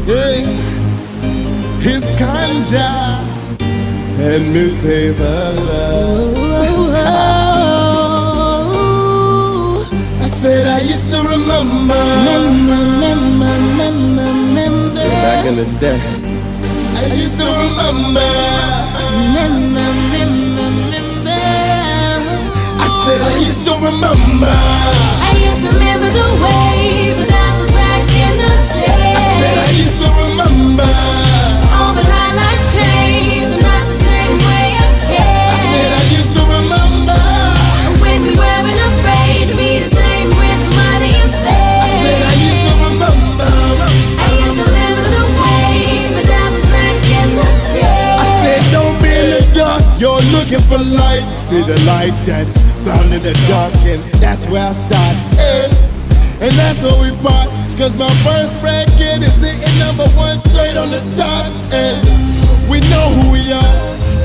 Yeah, his kanja and Miss Ava. I said I used to remember back in the day. I used to remember. I said I used to remember. I used to remember the way, but that was back in the day. I said I used to remember. Oh, but how life changed, but not the same way again. I said I used to remember. When we weren't afraid to be the same with money and fame. I said I used to remember. I used to remember the way, but that was back in the day. I said don't be in the dark, you're looking for light. Be the light that's found in the dark, and that's where I start. And that's where we part, cause my first record is sitting #1 straight on the charts. And we know who we are,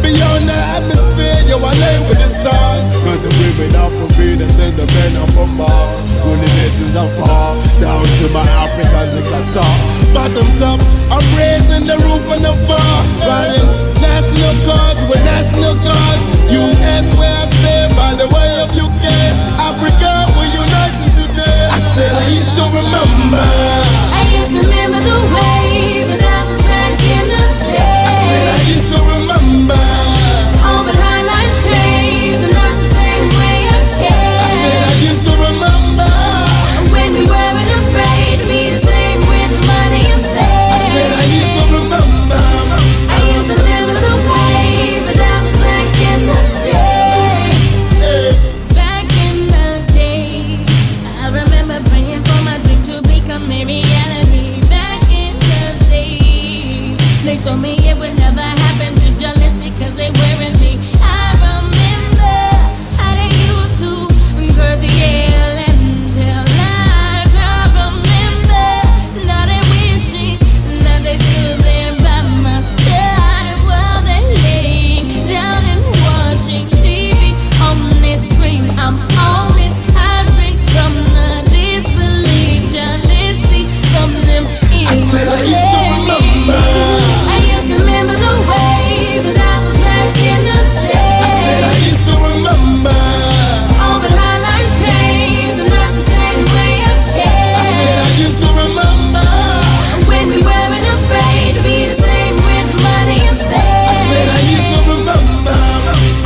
beyond the atmosphere, yo, I lay with the stars. Cause the women are from Venus and the men are from Mars. Holiness is a far, down to my Africans in Qatar. Bottoms up, I'm raising the roof on the bar. Riding national cars with national cars. US where I stay, by the way of UK. Africa, we're united today. I said I used to remember. I used to remember the way, but that was back in the day. I said I used to remember. Oh, but how life changed, but not the same way again. I said I used to remember. When we weren't afraid to be the same with money and fame. I said I used to remember. I used to remember the way, but that was back in the day. Back in the day, I remember praying for my dream to become a reality. Back in the day, they told me it would never happen, just jealous because they weren't me. I remember how they used to curse, yell, and tell lies. I remember now they wishing that they stood there by my side while they laying down and watching TV on this screen. I'm on it. I drink from the disbelief, jealousy from them. I said I used to remember. I used to remember the way, but that was back in the day. I said I used to remember. Oh, but how life changed, and not the same way again. I said I used to remember. When we weren't afraid to be the same with money and fame. I said I used to remember.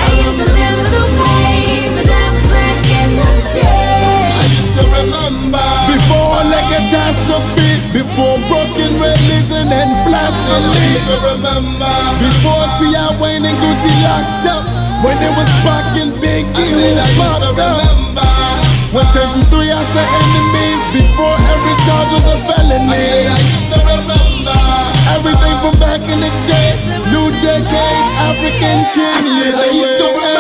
I used to remember the way, but that was back in the day. I used to remember. Before like a catastrophe, before broken religion and blasphemy. I used to remember. Before T.I. Wayne and Gucci locked up, when they was packing Biggie who popped up. When 10 to 3 I said enemies, before every charge was a felony. I said I used to remember. Everything from back in the day, new decade, African king. I said I used to remember.